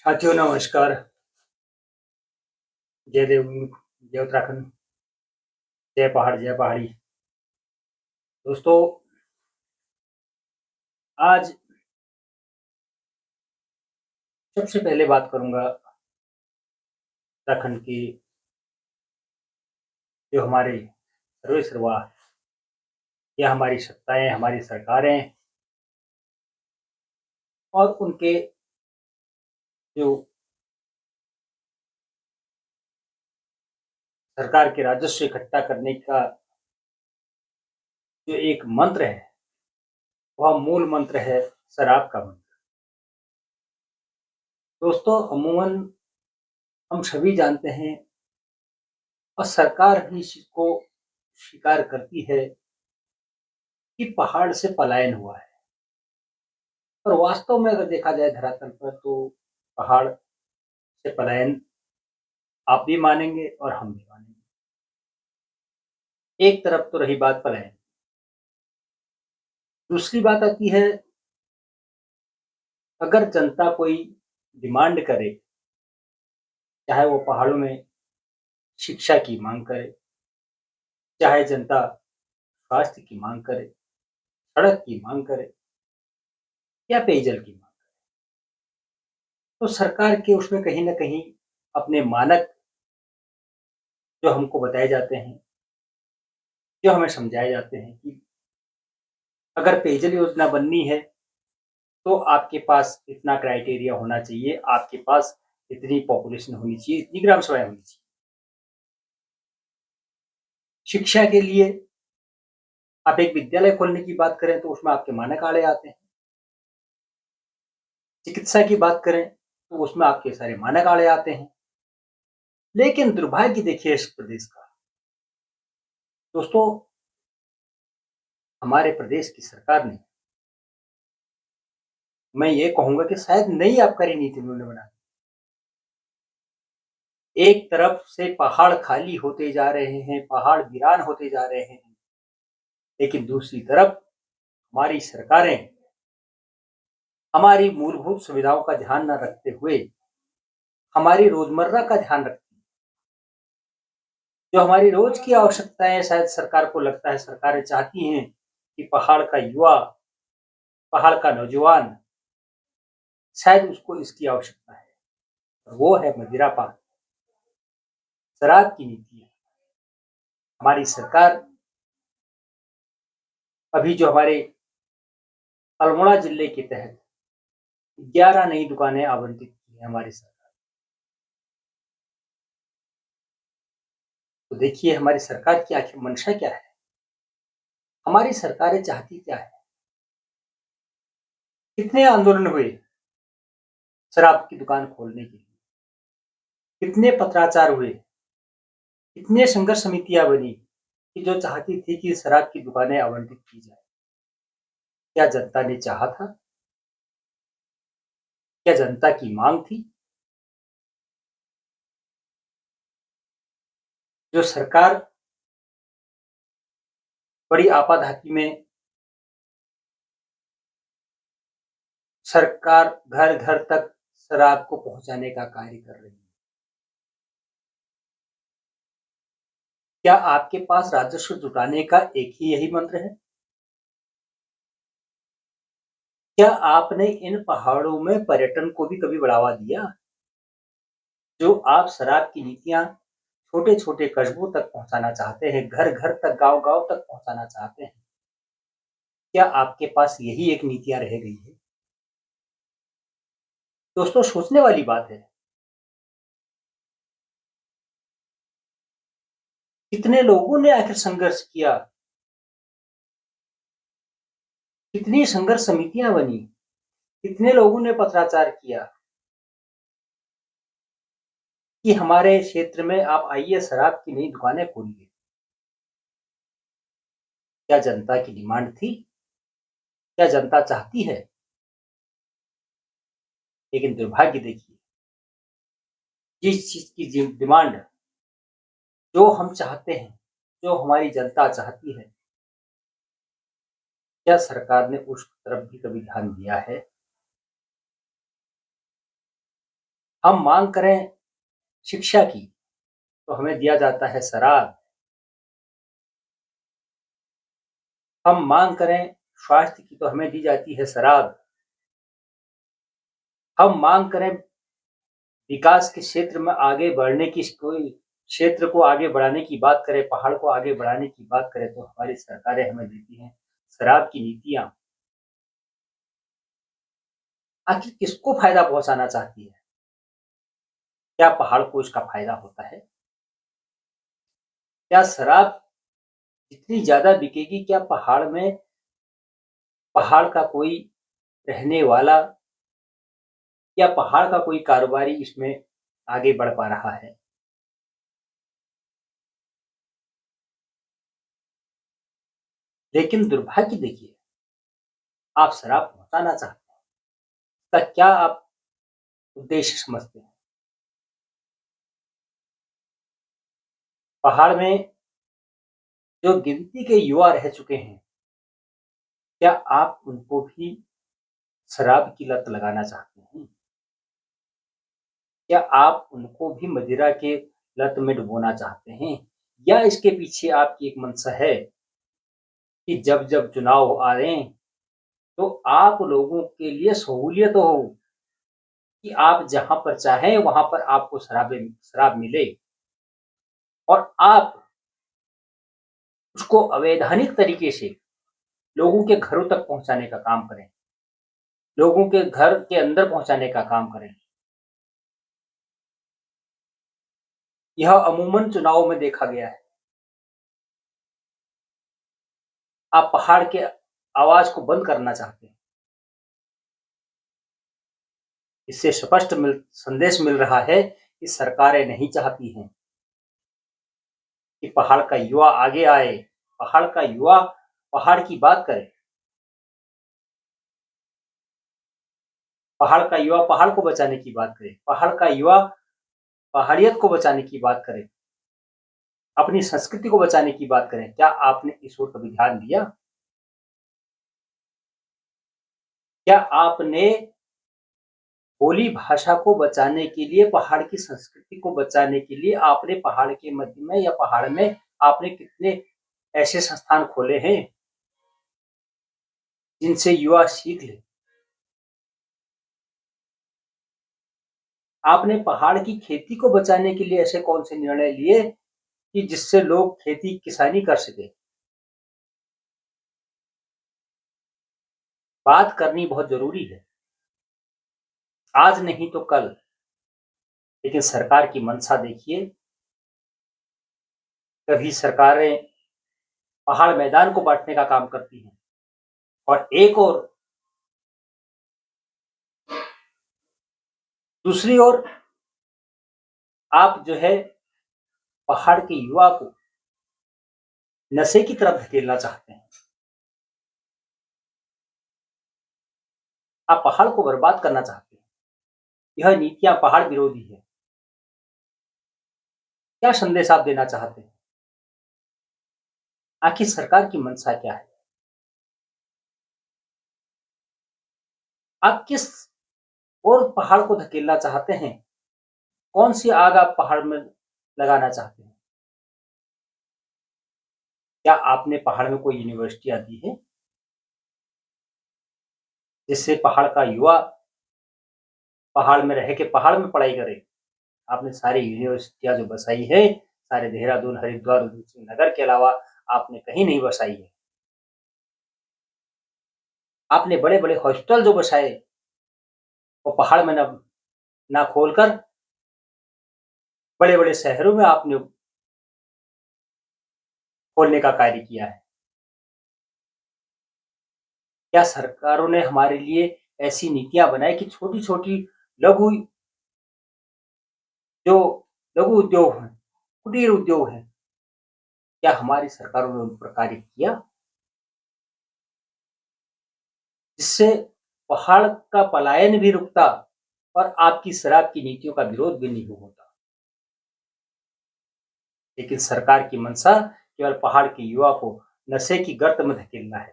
साथियों नमस्कार। जय देवभूमि, जय उत्तराखंड, जय पहाड़, जय पहाड़ी। दोस्तों, आज सबसे पहले बात करूँगा उत्तराखंड की, जो हमारे सर्वेसर्वा या हमारी सत्ताएँ, हमारी सरकारें और उनके जो सरकार के राजस्व इकट्ठा करने का जो एक मंत्र है, वह मूल मंत्र है शराब का मंत्र। दोस्तों, अमूमन हम सभी जानते हैं और सरकार भी इसको स्वीकार करती है कि पहाड़ से पलायन हुआ है। और वास्तव में अगर देखा जाए धरातल पर तो पहाड़ से पलायन आप भी मानेंगे और हम भी मानेंगे। एक तरफ तो रही बात पलायन, दूसरी बात आती है अगर जनता कोई डिमांड करे, चाहे वो पहाड़ों में शिक्षा की मांग करे, चाहे जनता स्वास्थ्य की मांग करे, सड़क की मांग करे या पेयजल की मांग, तो सरकार के उसमें कहीं न कहीं अपने मानक जो हमको बताए जाते हैं, जो हमें समझाए जाते हैं कि अगर पेयजल योजना बननी है तो आपके पास इतना क्राइटेरिया होना चाहिए, आपके पास इतनी पॉपुलेशन होनी चाहिए, इतनी ग्राम सभाएँ होनी चाहिए। शिक्षा के लिए आप एक विद्यालय खोलने की बात करें तो उसमें आपके मानक आड़े आते हैं। चिकित्सा की बात करें तो उसमें आपके सारे मानक आड़े आते हैं। लेकिन दुर्भाग्य देखिए इस प्रदेश का। दोस्तों, हमारे प्रदेश की सरकार ने, मैं ये कहूँगा कि शायद नई आबकारी नीति उन्होंने बना दी। एक तरफ से पहाड़ खाली होते जा रहे हैं, पहाड़ वीरान होते जा रहे हैं, लेकिन दूसरी तरफ हमारी सरकारें हमारी मूलभूत सुविधाओं का ध्यान न रखते हुए हमारी रोजमर्रा का ध्यान रखती है। जो हमारी रोज की आवश्यकताएं, शायद सरकार को लगता है, सरकारें चाहती हैं कि पहाड़ का युवा, पहाड़ का नौजवान, शायद उसको इसकी आवश्यकता है, और वो है मदिरापान, शराब की नीति है। हमारी सरकार अभी जो हमारे अल्मोड़ा जिले के तहत 11 नई दुकानें आवंटित की है हमारी सरकार। तो देखिए हमारी सरकार की आखिर मंशा क्या है, हमारी सरकारें चाहती क्या है। कितने आंदोलन हुए शराब की दुकान खोलने के लिए, कितने पत्राचार हुए, कितने संघर्ष समितियां बनी कि जो चाहती थी कि शराब की दुकानें आवंटित की जाए। क्या जनता ने चाहा था? क्या जनता की मांग थी? जो सरकार बड़ी आपाधापी में, सरकार घर घर तक शराब को पहुंचाने का कार्य कर रही है। क्या आपके पास राजस्व जुटाने का एक ही यही मंत्र है? क्या आपने इन पहाड़ों में पर्यटन को भी कभी बढ़ावा दिया? जो आप शराब की नीतियां छोटे छोटे कस्बों तक पहुंचाना चाहते हैं, घर घर तक, गांव गांव तक पहुंचाना चाहते हैं, क्या आपके पास यही एक नीतियां रह गई है? दोस्तों, सोचने वाली बात है। कितने लोगों ने आखिर संघर्ष किया, कितनी संघर्ष समितियां बनी, कितने लोगों ने पत्राचार किया कि हमारे क्षेत्र में आप आइए, शराब की नई दुकानें खोलिए। क्या जनता की डिमांड थी? क्या जनता चाहती है? लेकिन दुर्भाग्य देखिए, जिस चीज की डिमांड, जो हम चाहते हैं, जो हमारी जनता चाहती है, क्या सरकार ने उस तरफ भी कभी ध्यान दिया है? हम मांग करें शिक्षा की तो हमें दिया जाता है शराब। हम मांग करें स्वास्थ्य की तो हमें दी जाती है शराब। हम मांग करें विकास के क्षेत्र में आगे बढ़ने की, कोई क्षेत्र को आगे बढ़ाने की बात करें, पहाड़ को आगे बढ़ाने की बात करें, तो हमारी सरकारें हमें देती हैं शराब की नीतियां। आखिर किसको फायदा पहुंचाना चाहती है? क्या पहाड़ को इसका फायदा होता है? क्या शराब जितनी ज्यादा बिकेगी, क्या पहाड़ का कोई रहने वाला या पहाड़ का कोई कारोबारी इसमें आगे बढ़ पा रहा है? लेकिन दुर्भाग्य देखिए, आप शराब पहुंचाना चाहते हैं, इसका क्या आप उद्देश्य समझते हैं? पहाड़ में जो गिनती के युवा रह चुके हैं, क्या आप उनको भी शराब की लत लगाना चाहते हैं? क्या आप उनको भी मदिरा के लत में डुबोना चाहते हैं? या इसके पीछे आपकी एक मंशा है कि जब जब चुनाव आ रहे हैं तो आप लोगों के लिए सहूलियत हो कि आप जहां पर चाहें वहां पर आपको शराब मिले और आप उसको अवैधानिक तरीके से लोगों के घरों तक पहुंचाने का काम करें, लोगों के घर के अंदर पहुंचाने का काम करें। यह अमूमन चुनाव में देखा गया है। आप पहाड़ के आवाज को बंद करना चाहते हैं। इससे स्पष्ट संदेश मिल रहा है कि सरकारें नहीं चाहती हैं कि पहाड़ का युवा आगे आए, पहाड़ का युवा पहाड़ की बात करे, पहाड़ का युवा पहाड़ को बचाने की बात करे, पहाड़ का युवा पहाड़ियत को बचाने की बात करे, अपनी संस्कृति को बचाने की बात करें। क्या आपने इस ओर कभी ध्यान दिया? क्या आपने बोली भाषा को बचाने के लिए, पहाड़ की संस्कृति को बचाने के लिए आपने पहाड़ के मध्य में या पहाड़ में आपने कितने ऐसे संस्थान खोले हैं जिनसे युवा सीख ले? आपने पहाड़ की खेती को बचाने के लिए ऐसे कौन से निर्णय लिए कि जिससे लोग खेती किसानी कर सके? बात करनी बहुत जरूरी है, आज नहीं तो कल। लेकिन सरकार की मंशा देखिए, कभी सरकारें पहाड़ मैदान को बांटने का काम करती हैं और एक और दूसरी ओर आप जो है पहाड़ के युवा को नशे की तरफ धकेलना चाहते हैं। आप पहाड़ को बर्बाद करना चाहते हैं। यह नीतियां पहाड़ विरोधी है। क्या संदेश आप देना चाहते हैं? आखिर सरकार की मंशा क्या है? आप किस और पहाड़ को धकेलना चाहते हैं? कौन सी आग आप पहाड़ में लगाना चाहते हैं? क्या आपने पहाड़ में कोई यूनिवर्सिटियां दी है जिससे पहाड़ का युवा पहाड़ में रह के पहाड़ में पढ़ाई करे? आपने सारी यूनिवर्सिटियां जो बसाई है, सारे देहरादून, हरिद्वार, उधम सिंह नगर के अलावा आपने कहीं नहीं बसाई है। आपने बड़े बड़े हॉस्पिटल जो बसाए वो पहाड़ में ना खोलकर बड़े बड़े शहरों में आपने खोलने का कार्य किया है। क्या सरकारों ने हमारे लिए ऐसी नीतियां बनाई कि छोटी छोटी लघु जो लघु उद्योग हैं, कुटीर उद्योग हैं, क्या हमारी सरकारों ने उन पर कार्य किया जिससे पहाड़ का पलायन भी रुकता और आपकी शराब की नीतियों का विरोध भी नहीं होता? लेकिन सरकार की मंशा केवल पहाड़ के युवा को नशे की गर्त में धकेलना है।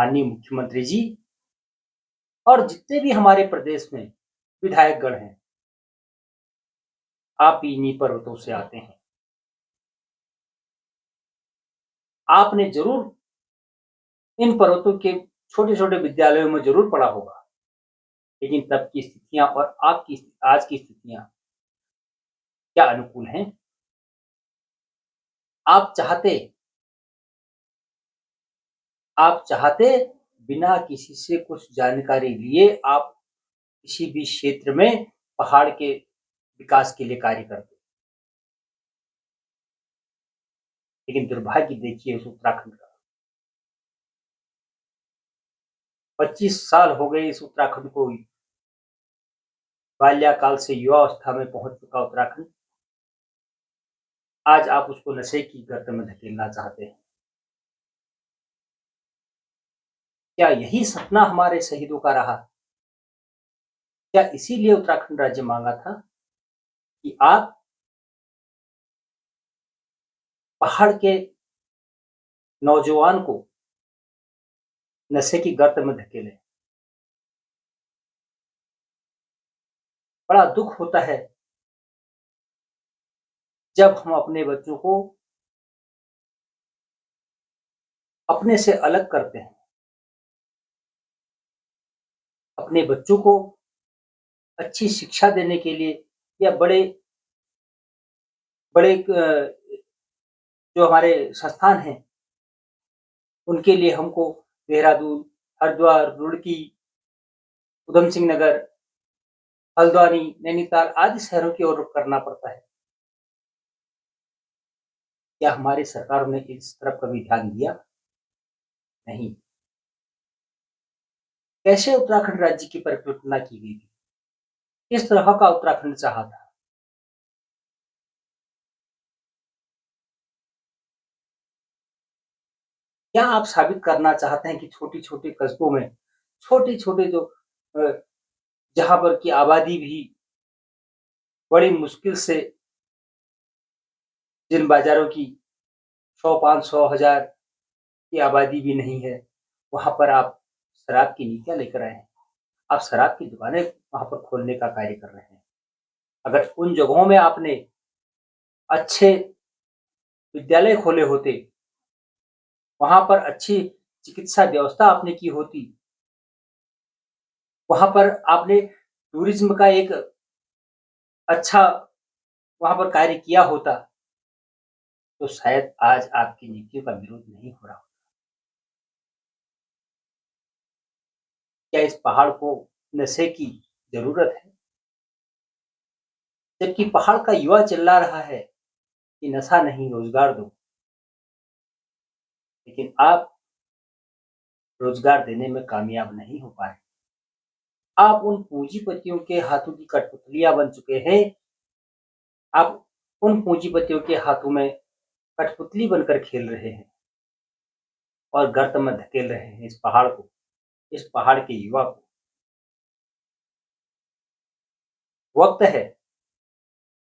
माननीय मुख्यमंत्री जी और जितने भी हमारे प्रदेश में विधायकगण हैं, आप भी इन्हीं पर्वतों से आते हैं। आपने जरूर इन पर्वतों के छोटे छोटे विद्यालयों में जरूर पढ़ा होगा, लेकिन तब की स्थितियां और आपकी आज की स्थितियां क्या अनुकूल हैं? आप चाहते आप चाहते बिना किसी से कुछ जानकारी लिए आप किसी भी क्षेत्र में पहाड़ के विकास के लिए कार्य करते, लेकिन दुर्भाग्य देखिए उस उत्तराखंड का। 25 साल हो गए इस उत्तराखंड को, बाल्याकाल से युवावस्था में पहुंच चुका उत्तराखंड, आज आप उसको नशे की गर्त में धकेलना चाहते हैं। क्या यही सपना हमारे शहीदों का रहा? क्या इसीलिए उत्तराखंड राज्य मांगा था कि आप पहाड़ के नौजवान को नशे की गर्त में धकेलें? बड़ा दुख होता है जब हम अपने बच्चों को अपने से अलग करते हैं, अपने बच्चों को अच्छी शिक्षा देने के लिए या बड़े बड़े जो हमारे संस्थान हैं उनके लिए हमको देहरादून, हरिद्वार, रुड़की, उधम सिंह नगर, हल्द्वानी, नैनीताल आदि शहरों की ओर रुख करना पड़ता है। क्या हमारी सरकारों ने इस तरफ कभी ध्यान दिया? नहीं। कैसे उत्तराखंड राज्य की परिकल्पना की गई थी? किस तरह का उत्तराखंड चाहा था? क्या आप साबित करना चाहते हैं कि छोटी छोटे कस्बों में छोटे छोटे जो जहां पर की आबादी भी बड़ी मुश्किल से, जिन बाजारों की 100, 500, 1000 की आबादी भी नहीं है, वहां पर आप शराब की नीतियां लेकर आए हैं? आप शराब की दुकानें वहां पर खोलने का कार्य कर रहे हैं। अगर उन जगहों में आपने अच्छे विद्यालय खोले होते, वहां पर अच्छी चिकित्सा व्यवस्था आपने की होती, वहां पर आपने टूरिज्म का एक अच्छा वहां पर कार्य किया होता, तो शायद आज आपकी नीतियों का विरोध नहीं हो रहा होता। क्या इस पहाड़ को नशे की जरूरत है? जबकि पहाड़ का युवा चिल्ला रहा है कि नशा नहीं, रोजगार दो, लेकिन आप रोजगार देने में कामयाब नहीं हो पाए। आप उन पूंजीपतियों के हाथों की कठपुतलियां बन चुके हैं। आप उन पूंजीपतियों के हाथों में कठपुतली बनकर खेल रहे हैं और गर्त में धकेल रहे हैं इस पहाड़ को, इस पहाड़ के युवा को। वक्त है,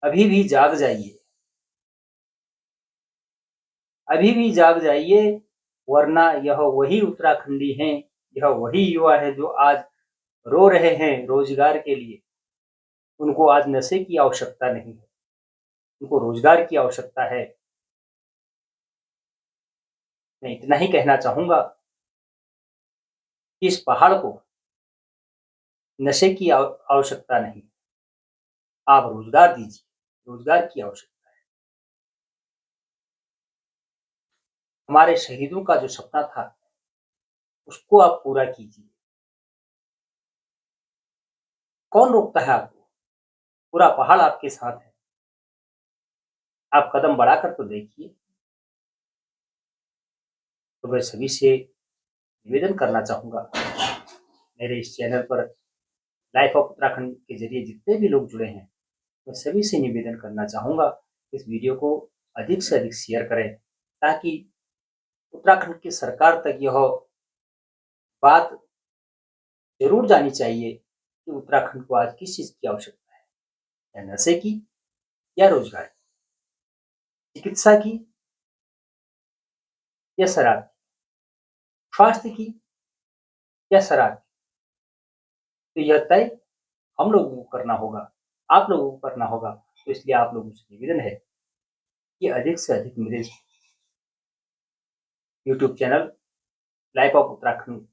अभी भी जाग जाइए, अभी भी जाग जाइए, वरना यह वही उत्तराखंडी हैं, यह वही युवा है जो आज रो रहे हैं रोजगार के लिए। उनको आज नशे की आवश्यकता नहीं है, उनको रोजगार की आवश्यकता है। मैं इतना ही कहना चाहूंगा कि इस पहाड़ को नशे की आवश्यकता नहीं, आप रोजगार दीजिए, रोजगार की आवश्यकता है। हमारे शहीदों का जो सपना था उसको आप पूरा कीजिए। कौन रोकता है आपको? पूरा पहाड़ आपके साथ है, आप कदम बढ़ाकर तो देखिए। तो मैं सभी से निवेदन करना चाहूंगा, मेरे इस चैनल पर लाइफ ऑफ उत्तराखंड के जरिए जितने भी लोग जुड़े हैं, मैं सभी से निवेदन करना चाहूंगा इस वीडियो को अधिक से अधिक शेयर करें, ताकि उत्तराखंड की सरकार तक यह बात जरूर जानी चाहिए कि उत्तराखंड को आज किस चीज की आवश्यकता है, या नशे की, या रोजगार की, चिकित्सा की, या शराब की, स्वास्थ्य की, या सराहनीय, तो यह तय हम लोगों को करना होगा, आप लोगों को करना होगा। तो इसलिए आप लोगों से निवेदन है कि अधिक से अधिक मेरे YouTube channel life of Uttarakhand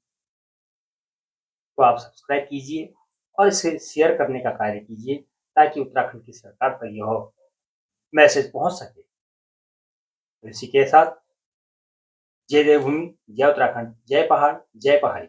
को आप सब्सक्राइब कीजिए और इसे शेयर करने का कार्य कीजिए, ताकि उत्तराखंड की सरकार तक यह मैसेज पहुंच सके। तो इसी के साथ जय देवभूमि, जय उत्तराखंड, जय पहाड़, जय पहाड़ी।